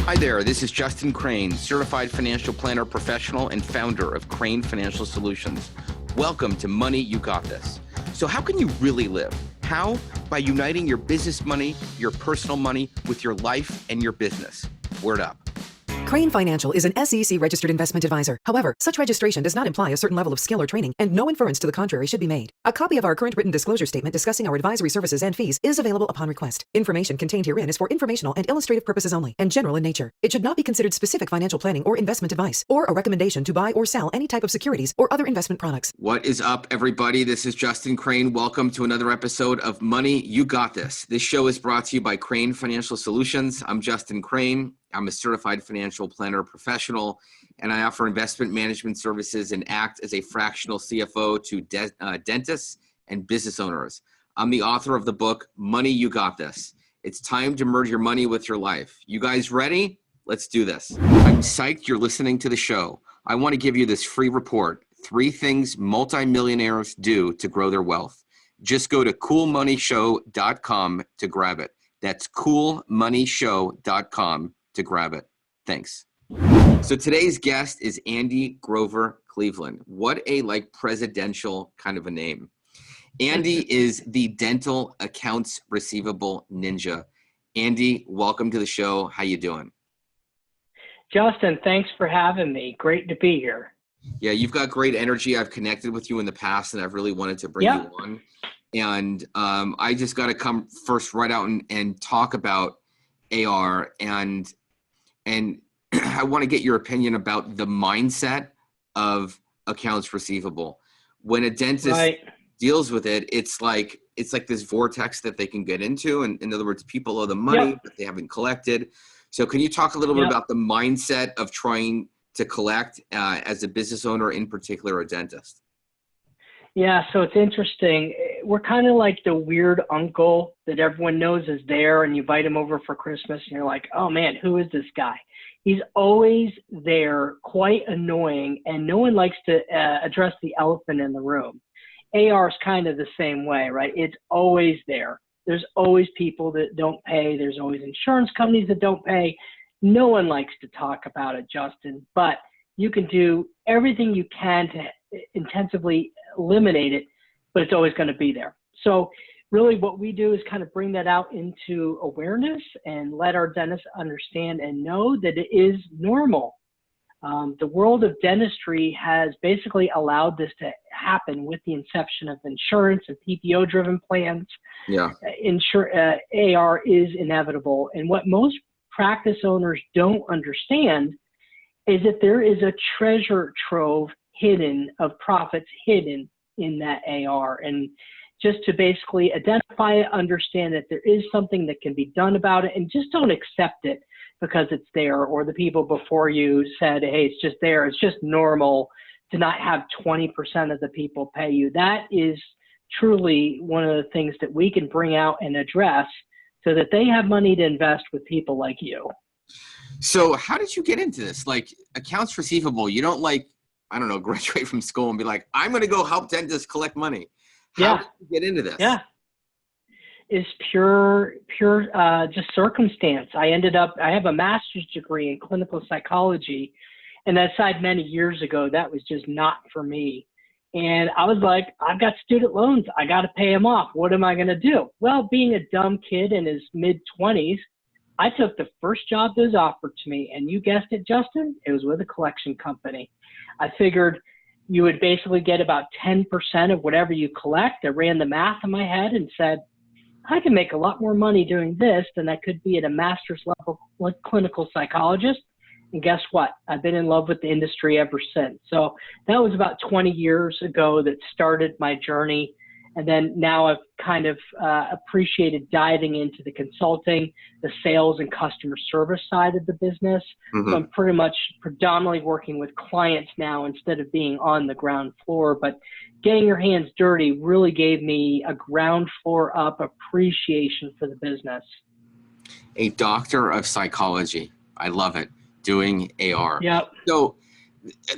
Hi there, this is Justin Krane, Certified Financial Planner Professional and founder of Krane Financial Solutions. Welcome to Money You Got This. So how can you really live? How? By uniting your business money, your personal money with your life and your business. Word up. Krane Financial is an SEC-registered investment advisor. However, such registration does not imply a certain level of skill or training, and no inference to the contrary should be made. A copy of our current written disclosure statement discussing our advisory services and fees is available upon request. Information contained herein is for informational and illustrative purposes only, and general in nature. It should not be considered specific financial planning or investment advice, or a recommendation to buy or sell any type of securities or other investment products. What is up, everybody? This is Justin Krane. Welcome to another episode of Money You Got This. This show is brought to you by Krane Financial Solutions. I'm Justin Krane. I'm a certified financial planner professional, and I offer investment management services and act as a fractional CFO to dentists and business owners. I'm the author of the book, Money You Got This. It's time to merge your money with your life. You guys ready? Let's do this. I'm psyched you're listening to the show. I want to give you this free report, 3 things multimillionaires do to grow their wealth. Just go to coolmoneyshow.com to grab it. That's coolmoneyshow.com to grab it. Thanks. So today's guest is Andy Grover Cleveland. What a presidential kind of a name. Andy is the dental accounts receivable ninja. Andy, welcome to the show. How you doing? Justin, thanks for having me. Great to be here. Yeah, you've got great energy. I've connected with you in the past, and I've really wanted to bring you on. And I just got to come first right out and talk about AR, and I want to get your opinion about the mindset of accounts receivable. When a dentist deals with it, it's like this vortex that they can get into. And in other words, people owe the money, but they haven't collected. So can you talk a little bit about the mindset of trying to collect as a business owner, in particular a dentist? Yeah, so it's interesting. We're kind of like the weird uncle that everyone knows is there, and you invite him over for Christmas, and you're like, oh man, who is this guy? He's always there, quite annoying, and no one likes to address the elephant in the room. AR is kind of the same way, right? It's always there. There's always people that don't pay. There's always insurance companies that don't pay. No one likes to talk about it, Justin, but you can do everything you can to intensively eliminate it, but it's always going to be there. So really what we do is kind of bring that out into awareness and let our dentists understand and know that it is normal. The world of dentistry has basically allowed this to happen with the inception of insurance and PPO-driven plans. AR is inevitable. And what most practice owners don't understand is that there is a treasure trove hidden of profits hidden in that AR. And just to basically identify it, understand that there is something that can be done about it, and just don't accept it because it's there, or the people before you said, hey, it's just there. It's just normal to not have 20% of the people pay you. That is truly one of the things that we can bring out and address so that they have money to invest with people like you. So how did you get into this? Like accounts receivable, you don't graduate from school and be like, I'm going to go help dentists collect money. How did you get into this? It's pure just circumstance. I have a master's degree in clinical psychology, and that aside many years ago, that was just not for me. And I was like, I've got student loans. I got to pay them off. What am I going to do? Well, being a dumb kid in his mid-20s, I took the first job that was offered to me, and you guessed it, Justin, it was with a collection company. I figured you would basically get about 10% of whatever you collect. I ran the math in my head and said, I can make a lot more money doing this than I could be at a master's level clinical psychologist. And guess what? I've been in love with the industry ever since. So that was about 20 years ago that started my journey. And then now I've kind of appreciated diving into the consulting, the sales and customer service side of the business. So I'm pretty much predominantly working with clients now instead of being on the ground floor. But getting your hands dirty really gave me a ground floor up appreciation for the business. A doctor of psychology. I love it. Doing AR. Yep. So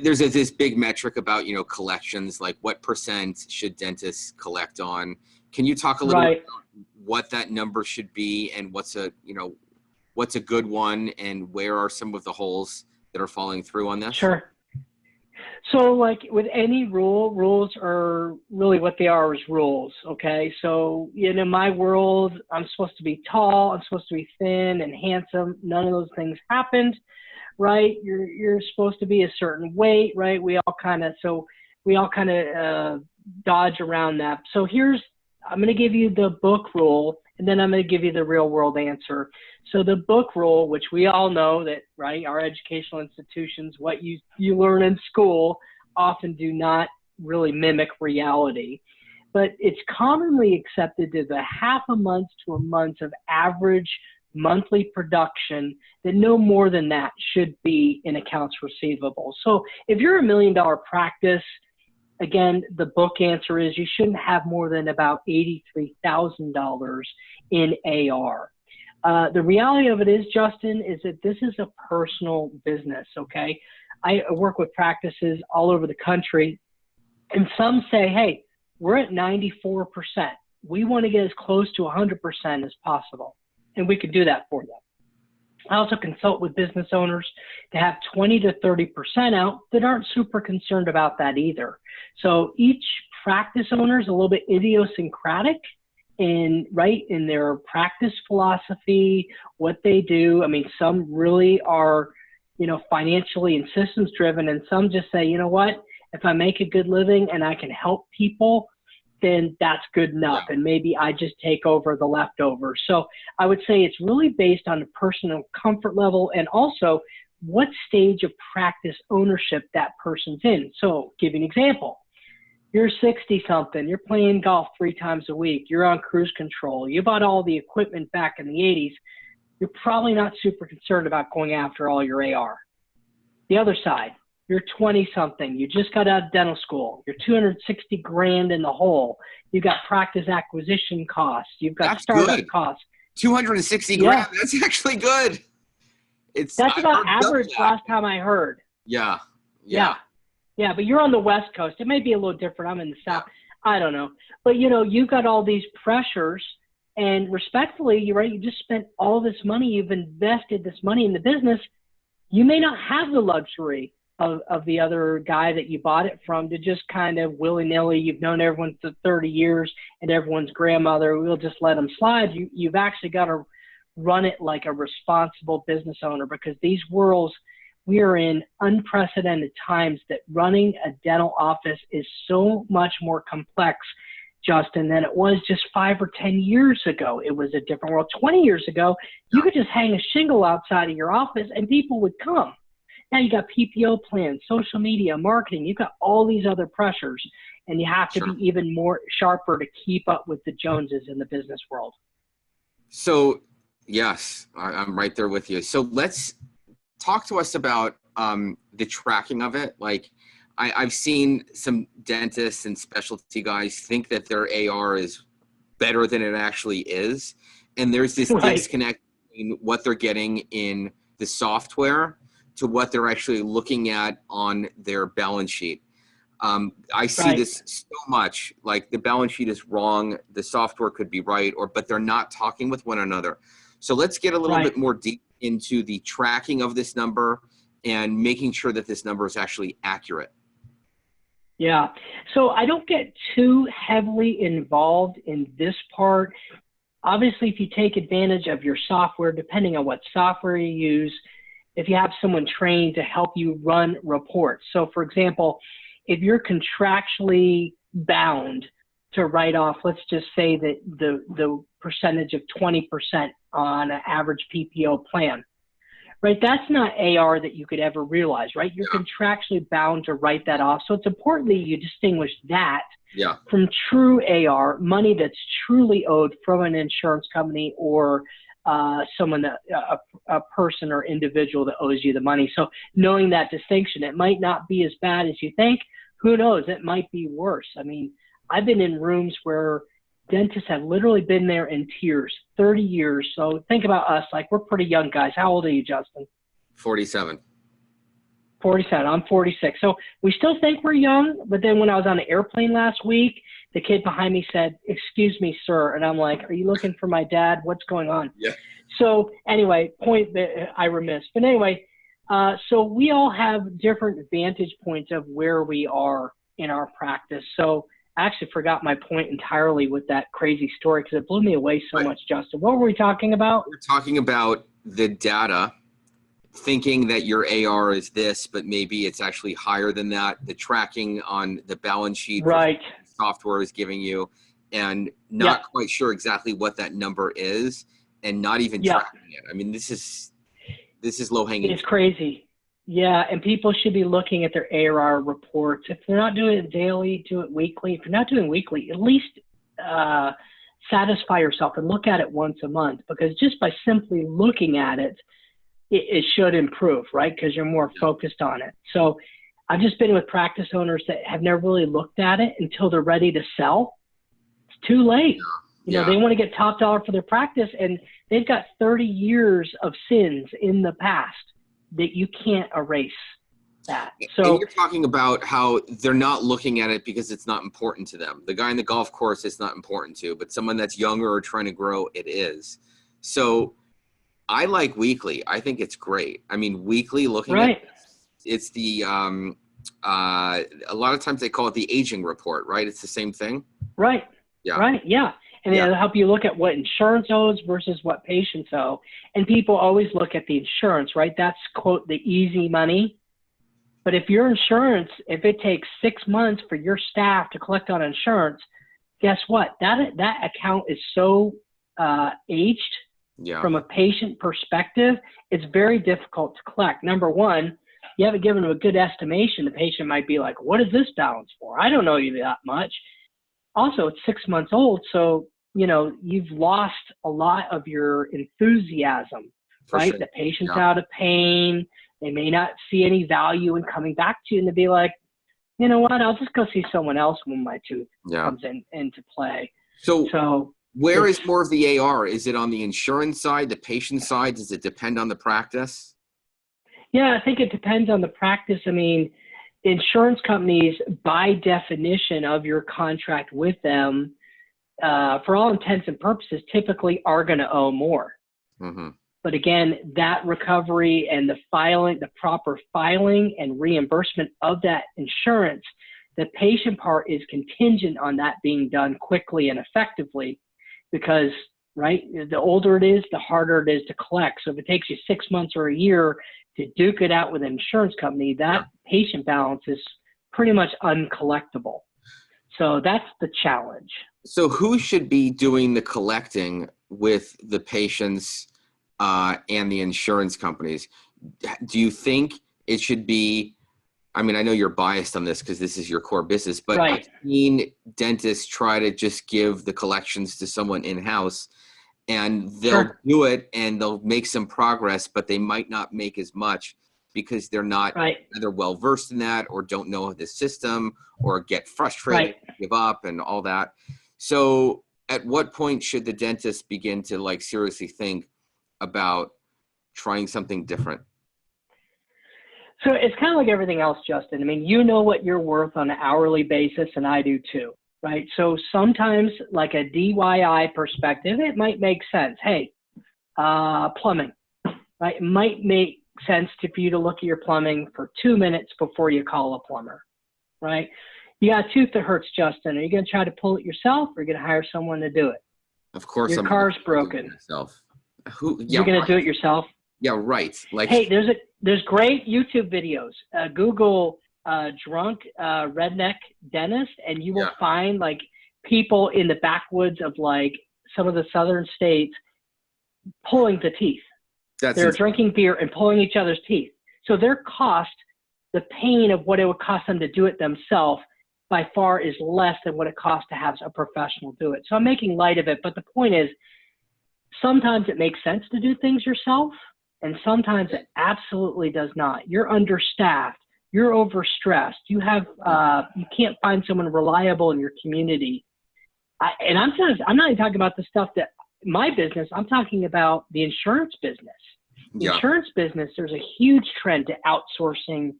there's this big metric about, collections, like what % should dentists collect on? Can you talk a little bit about what that number should be and what's what's a good one and where are some of the holes that are falling through on this? Sure. So like with any rule, rules are really what they are is rules. Okay. So in my world, I'm supposed to be tall. I'm supposed to be thin and handsome. None of those things happened, right? You're supposed to be a certain weight, right? We all kind of dodge around that. So I'm going to give you the book rule, and then I'm going to give you the real world answer. So the book rule, which we all know that, right, our educational institutions, what you learn in school often do not really mimic reality. But it's commonly accepted that the half a month to a month of average monthly production, that no more than that should be in accounts receivable. So if you're $1 million practice, again, the book answer is you shouldn't have more than about $83,000 in AR. The reality of it is, Justin, is that this is a personal business, okay? I work with practices all over the country, and some say, hey, we're at 94%. We want to get as close to 100% as possible, and we could do that for them. I also consult with business owners to have 20 to 30% out that aren't super concerned about that either. So each practice owner is a little bit idiosyncratic in their practice philosophy, what they do. I mean, some really are, financially and systems driven, and some just say, you know what, if I make a good living and I can help people, then that's good enough. And maybe I just take over the leftovers. So I would say it's really based on the personal comfort level and also what stage of practice ownership that person's in. So give you an example. You're 60 something, you're playing golf 3 times a week, you're on cruise control, you bought all the equipment back in the 80s, you're probably not super concerned about going after all your AR. The other side, you're 20 something, you just got out of dental school, you're 260 grand in the hole, you got practice acquisition costs, you've got startup costs. 260 grand, that's actually good. That's about average last time I heard. Yeah. Yeah, but you're on the West Coast. It may be a little different. I'm in the South. I don't know. But, you've got all these pressures, and respectfully, you just spent all this money. You've invested this money in the business. You may not have the luxury of the other guy that you bought it from to just kind of willy-nilly. You've known everyone for 30 years and everyone's grandmother. We'll just let them slide. You've actually got to run it like a responsible business owner, because these worlds, we are in unprecedented times that running a dental office is so much more complex, Justin, than it was just 5 or 10 years ago. It was a different world. 20 years ago, you could just hang a shingle outside of your office and people would come. Now you got PPO plans, social media, marketing. You've got all these other pressures, and you have to be even more sharper to keep up with the Joneses in the business world. So, yes, I'm right there with you. So let's talk to us about the tracking of it. Like I've seen some dentists and specialty guys think that their AR is better than it actually is. And there's this disconnect between what they're getting in the software to what they're actually looking at on their balance sheet. I see this so much, like the balance sheet is wrong, the software could be right, but they're not talking with one another. So let's get a little bit more deep into the tracking of this number and making sure that this number is actually accurate. Yeah. So I don't get too heavily involved in this part. Obviously, if you take advantage of your software, depending on what software you use, if you have someone trained to help you run reports. So for example, if you're contractually bound to write off, let's just say that the percentage of 20% on an average PPO plan, right? That's not AR that you could ever realize, right? You're contractually bound to write that off. So it's important that you distinguish that from true AR, money that's truly owed from an insurance company or someone, a person or individual that owes you the money. So knowing that distinction, it might not be as bad as you think. Who knows? It might be worse. I mean, I've been in rooms where dentists have literally been there in tears, 30 years. So think about us, like we're pretty young guys. How old are you, Justin? 47. 47. I'm 46. So we still think we're young. But then when I was on an airplane last week, the kid behind me said, "Excuse me, sir." And I'm like, "Are you looking for my dad? What's going on?" Yeah. So anyway, point that I remiss. But anyway, so we all have different vantage points of where we are in our practice. So I actually forgot my point entirely with that crazy story because it blew me away so much, Justin. What were we talking about? We're talking about the data, thinking that your AR is this, but maybe it's actually higher than that. The tracking on the balance sheet Right. software is giving you, and not quite sure exactly what that number is, and not even tracking it. I mean, this is low hanging. It's crazy. Yeah, and people should be looking at their ARR reports. If they're not doing it daily, do it weekly. If you're not doing weekly, at least satisfy yourself and look at it once a month, because just by simply looking at it, it should improve, right? Because you're more focused on it. So I've just been with practice owners that have never really looked at it until they're ready to sell. It's too late. You know, they want to get top dollar for their practice, and they've got 30 years of sins in the past that you can't erase that. So and you're talking about how they're not looking at it because it's not important to them. The guy in the golf course, it's not important to, but someone that's younger or trying to grow, it is. So I like weekly. I think it's great. I mean, weekly looking at it's the a lot of times they call it the aging report, right? It's the same thing. Right. Yeah. Right. Yeah. And it'll help you look at what insurance owes versus what patients owe. And people always look at the insurance, right? That's, quote, the easy money. But if your insurance, if it takes 6 months for your staff to collect on insurance, guess what? That account is so aged from a patient perspective, it's very difficult to collect. Number one, you haven't given them a good estimation. The patient might be like, what is this balance for? I don't know you that much. Also, it's 6 months old, so you know you've lost a lot of your enthusiasm, right? Sure. The patient's out of pain. They may not see any value in coming back to you, and they'll be like, you know what? I'll just go see someone else when my tooth comes into play. So where is more of the AR? Is it on the insurance side, the patient side? Does it depend on the practice? Yeah, I think it depends on the practice. I mean, insurance companies, by definition of your contract with them, for all intents and purposes, typically are going to owe more. Mm-hmm. But again, that recovery and the proper filing and reimbursement of that insurance, the patient part is contingent on that being done quickly and effectively, because, right, the older it is, the harder it is to collect. So if it takes you 6 months or a year to duke it out with an insurance company, that patient balance is pretty much uncollectible. So that's the challenge. So who should be doing the collecting with the patients and the insurance companies? Do you think it should be, I mean, I know you're biased on this because this is your core business, but I've seen dentists try to just give the collections to someone in-house, and they'll do it and they'll make some progress, but they might not make as much because they're not either well-versed in that or don't know the system or get frustrated, give up and all that. So at what point should the dentist begin to like seriously think about trying something different? So it's kind of like everything else, Justin. I mean, you know what you're worth on an hourly basis, and I do too, right? So sometimes, like a DIY perspective, it might make sense. Hey, plumbing, right? It might make sense for you to look at your plumbing for 2 minutes before you call a plumber, right? You got a tooth that hurts, Justin. Are you going to try to pull it yourself, or are you going to hire someone to do it? Of course, your car's broken. You're going to do it yourself? Yeah, right. Like, hey, there's great YouTube videos. Google drunk redneck dentist, and you will find like people in the backwoods of like some of the southern states pulling the teeth. They're drinking beer and pulling each other's teeth. So their cost, the pain of what it would cost them to do it themselves, by far is less than what it costs to have a professional do it. So I'm making light of it, but the point is, sometimes it makes sense to do things yourself, and sometimes it absolutely does not. You're understaffed. You're overstressed. You have you can't find someone reliable in your community. And I'm not even talking about the stuff that my business. I'm talking about the insurance business. Insurance business. There's a huge trend to outsourcing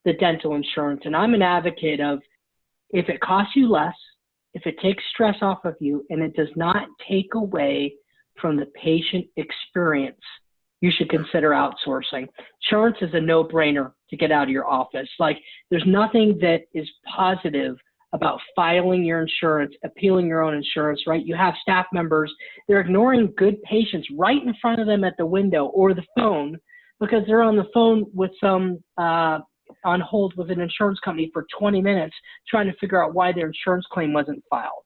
the dental insurance, and I'm an advocate of, if it costs you less, if it takes stress off of you, and it does not take away from the patient experience, you should consider outsourcing. Insurance is a no-brainer to get out of your office. Like, there's nothing that is positive about filing your insurance, appealing your own insurance, right? You have staff members, they're ignoring good patients right in front of them at the window or the phone because they're on the phone with some, on hold with an insurance company for 20 minutes trying to figure out why their insurance claim wasn't filed,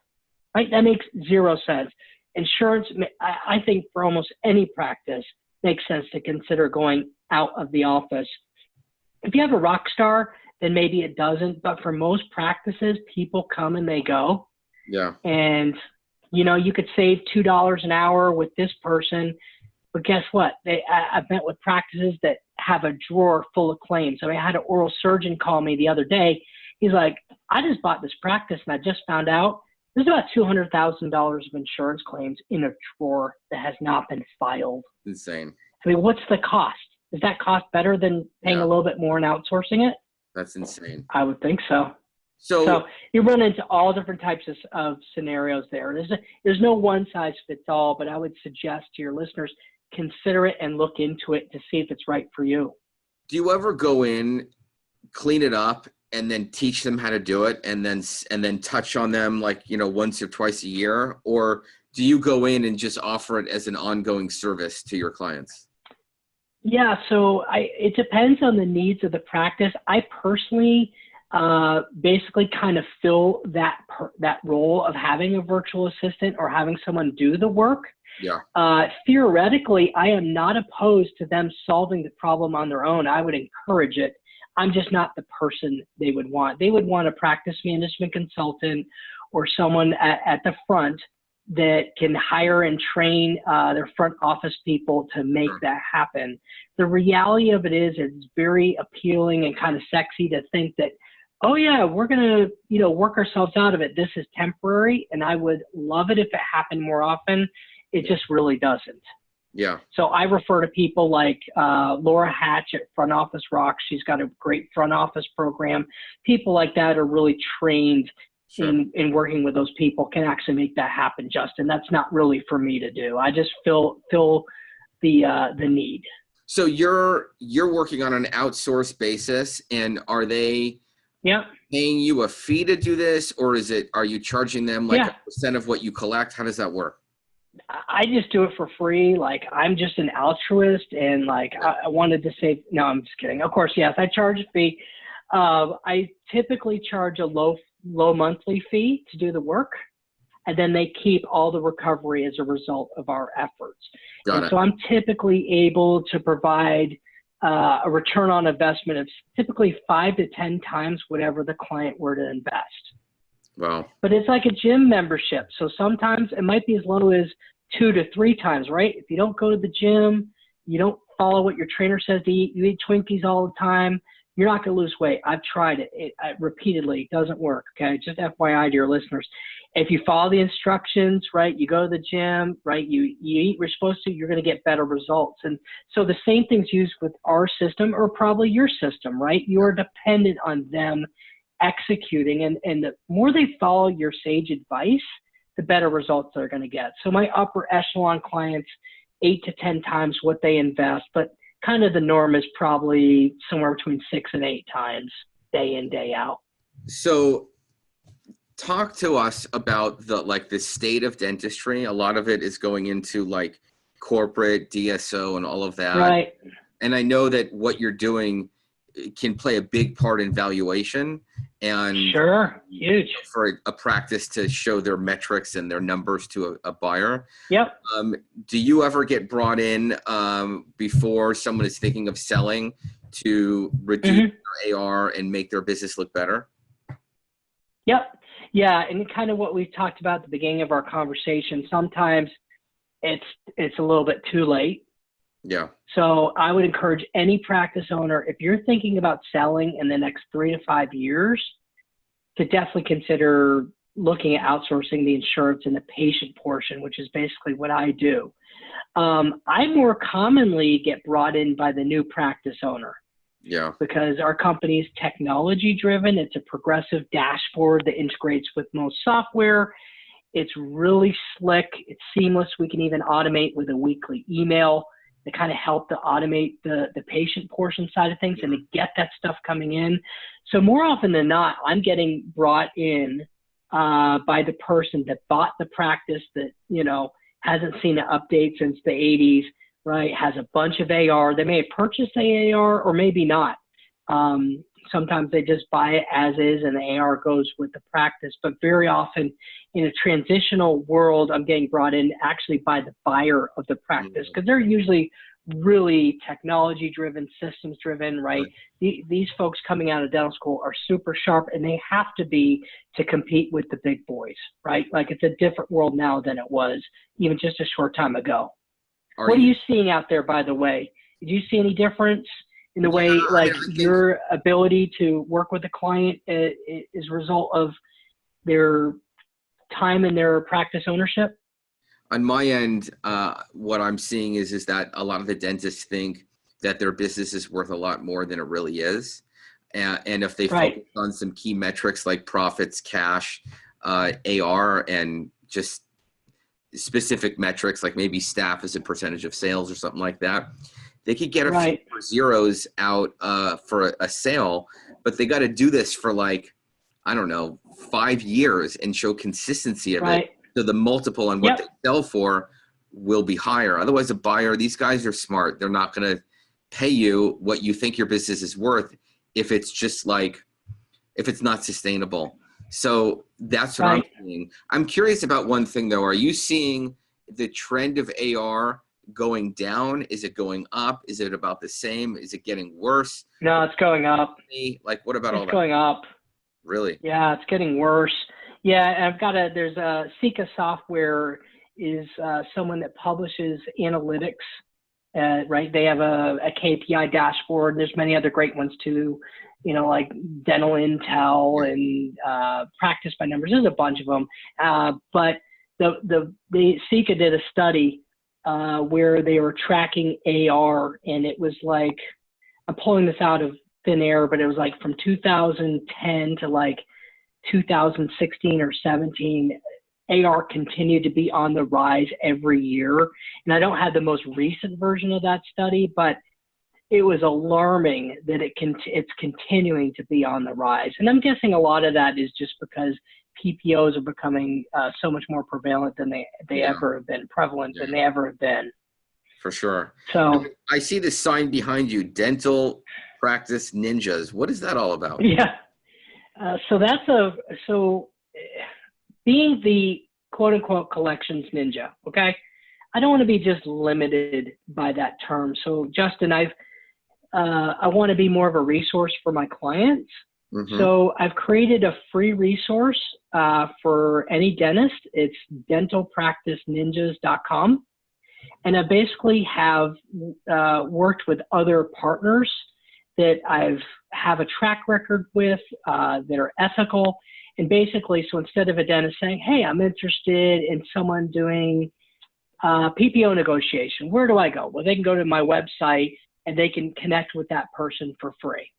right? That makes zero sense. Insurance, I think for almost any practice, makes sense to consider going out of the office. If you have a rock star, then maybe it doesn't. But for most practices, people come and they go. Yeah. And, you know, you could save $2 an hour with this person. But guess what? I've met with practices that have a drawer full of claims. I mean, I had an oral surgeon call me the other day. He's like, I just bought this practice and I just found out there's about $200,000 of insurance claims in a drawer that has not been filed. Insane. I mean, what's the cost? Is that cost better than paying a little bit more and outsourcing it? That's insane. I would think so. So you run into all different types of scenarios there. There's no one size fits all, but I would suggest to your listeners, consider it and look into it to see if it's right for you. do you ever go in, clean it up, and then teach them how to do it and then touch on them like, you know, once or twice a year? Or do you go in and just offer it as an ongoing service to your clients? Yeah, so it depends on the needs of the practice. I personally basically kind of fill that role of having a virtual assistant or having someone do the work. Yeah. Theoretically, I am not opposed to them solving the problem on their own. I would encourage it. I'm just not the person they would want. They would want a practice management consultant or someone at the front that can hire and train their front office people to make that happen. The reality of it is it's very appealing and kind of sexy to think that, oh yeah, we're going to, you know, work ourselves out of it. This is temporary, and I would love it if it happened more often. It just really doesn't. Yeah. So I refer to people like Laura Hatch at Front Office Rock. She's got a great front office program. People like that are really trained in working with those people, can actually make that happen, Justin. That's not really for me to do. I just fill the need. So you're working on an outsourced basis, and are they paying you a fee to do this, or are you charging them like a percent of what you collect? How does that work? I just do it for free. Like, I'm just an altruist, and like I wanted to say, no, I'm just kidding. Of course, yes, I charge a fee. I typically charge a low monthly fee to do the work, and then they keep all the recovery as a result of our efforts. So I'm typically able to provide a return on investment of typically 5 to 10 times whatever the client were to invest. Wow. But it's like a gym membership. So sometimes it might be as low as 2 to 3 times, right? If you don't go to the gym, you don't follow what your trainer says to eat, you eat Twinkies all the time, you're not going to lose weight. I've tried it. Repeatedly. It doesn't work. Okay. Just FYI to your listeners. If you follow the instructions, right, you go to the gym, right, you eat what you're supposed to, you're going to get better results. And so the same thing's used with our system or probably your system, right? You're dependent on them executing. And the more they follow your sage advice, the better results they're going to get. So my upper echelon clients, 8 to 10 times what they invest, but kind of the norm is probably somewhere between 6 and 8 times, day in, day out. So talk to us about the state of dentistry. A lot of it is going into like corporate DSO and all of that. Right. And I know that what you're doing can play a big part in valuation and huge for a practice to show their metrics and their numbers to a buyer. Yep. Do you ever get brought in before someone is thinking of selling to reduce their AR and make their business look better? Yep. Yeah. And kind of what we talked about at the beginning of our conversation, sometimes it's a little bit too late. Yeah. So I would encourage any practice owner, if you're thinking about selling in the next 3 to 5 years, to definitely consider looking at outsourcing the insurance and the patient portion, which is basically what I do. I more commonly get brought in by the new practice owner. Yeah. Because our company is technology driven. It's a progressive dashboard that integrates with most software. It's really slick. It's seamless. We can even automate with a weekly email to kind of help to automate the patient portion side of things and to get that stuff coming in. So more often than not, I'm getting brought in by the person that bought the practice that, hasn't seen an update since the 80s, right? Has a bunch of AR. They may have purchased the AR or maybe not. Sometimes they just buy it as is and the AR goes with the practice. But very often in a transitional world, I'm getting brought in actually by the buyer of the practice because they're usually really technology driven, systems driven, right? These folks coming out of dental school are super sharp and they have to be to compete with the big boys, right? Like it's a different world now than it was even just a short time ago. What are you seeing out there, by the way? Did you see any difference in the way, like your ability to work with a client is a result of their time in their practice ownership? On my end, what I'm seeing is that a lot of the dentists think that their business is worth a lot more than it really is. And if they focus on some key metrics like profits, cash, AR, and just specific metrics like maybe staff as a percentage of sales or something like that, they could get a few more zeros out for a sale, but they got to do this for 5 years and show consistency of it. So the multiple on what they sell for will be higher. Otherwise, a buyer, these guys are smart. They're not going to pay you what you think your business is worth if it's just if it's not sustainable. So that's what I'm seeing. I'm curious about one thing though. Are you seeing the trend of AR going down? Is it going up? Is it about the same? Is it getting worse? No, it's going up. What about all that? It's going up. Really? Yeah, it's getting worse. Yeah, there's a Sika Software is someone that publishes analytics, right? They have a KPI dashboard. There's many other great ones too, like Dental Intel and Practice by Numbers. There's a bunch of them. But the Sika did a study where they were tracking AR, and it was like, I'm pulling this out of thin air, but it was from 2010 to 2016 or 17, AR continued to be on the rise every year. And I don't have the most recent version of that study, but it was alarming that it's continuing to be on the rise. And I'm guessing a lot of that is just because PPOs are becoming so much more prevalent than they ever have been, prevalent than they ever have been. For sure. So I see this sign behind you, Dental Practice Ninjas. What is that all about? Yeah. So being the quote unquote collections ninja, okay? I don't want to be just limited by that term. So Justin, I want to be more of a resource for my clients. Mm-hmm. So I've created a free resource for any dentist. It's dentalpracticeninjas.com. And I basically have worked with other partners that have a track record with that are ethical. And basically, so instead of a dentist saying, hey, I'm interested in someone doing PPO negotiation, where do I go? Well, they can go to my website and they can connect with that person for free.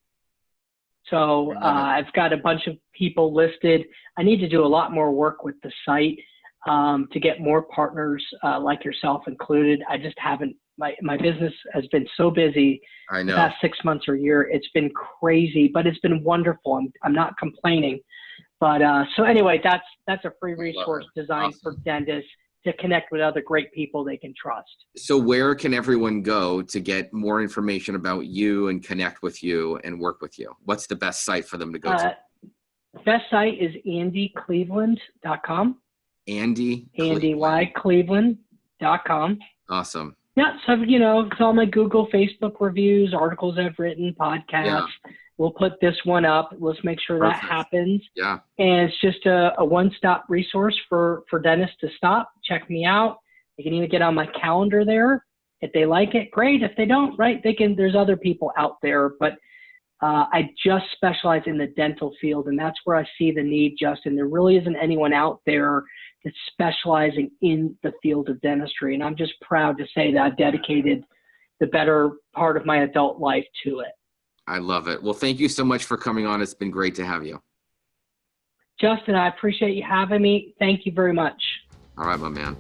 So I've got a bunch of people listed. I need to do a lot more work with the site to get more partners like yourself included. I just haven't. My business has been so busy the past 6 months or a year. It's been crazy, but it's been wonderful. I'm not complaining. But so anyway, that's a free resource designed for dentists to connect with other great people they can trust. So where can everyone go to get more information about you and connect with you and work with you? What's the best site for them to go to? Best site is andycleveland.com. AndyCleveland.com. Awesome. Yeah, so it's all my Google, Facebook reviews, articles I've written, podcasts. Yeah. We'll put this one up. Let's make sure that happens. Yeah. And it's just a one-stop resource for dentists to stop, check me out. They can even get on my calendar there. If they like it, great. If they don't, right, there's other people out there. But I just specialize in the dental field, and that's where I see the need, Justin. There really isn't anyone out there that's specializing in the field of dentistry. And I'm just proud to say that I've dedicated the better part of my adult life to it. I love it. Well, thank you so much for coming on. It's been great to have you. Justin, I appreciate you having me. Thank you very much. All right, my man.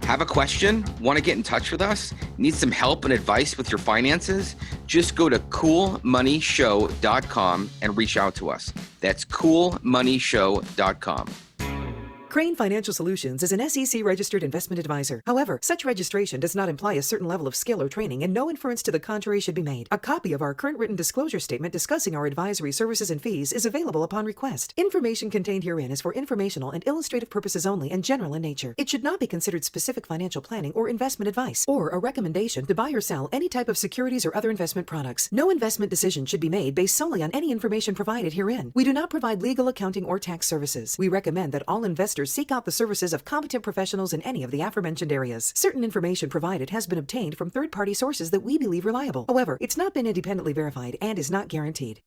Have a question? Want to get in touch with us? Need some help and advice with your finances? Just go to coolmoneyshow.com and reach out to us. That's coolmoneyshow.com. Krane Financial Solutions is an SEC-registered investment advisor. However, such registration does not imply a certain level of skill or training, and no inference to the contrary should be made. A copy of our current written disclosure statement discussing our advisory services and fees is available upon request. Information contained herein is for informational and illustrative purposes only and general in nature. It should not be considered specific financial planning or investment advice, or a recommendation to buy or sell any type of securities or other investment products. No investment decision should be made based solely on any information provided herein. We do not provide legal, accounting, or tax services. We recommend that all investors seek out the services of competent professionals in any of the aforementioned areas. Certain information provided has been obtained from third-party sources that we believe reliable. However, it's not been independently verified and is not guaranteed.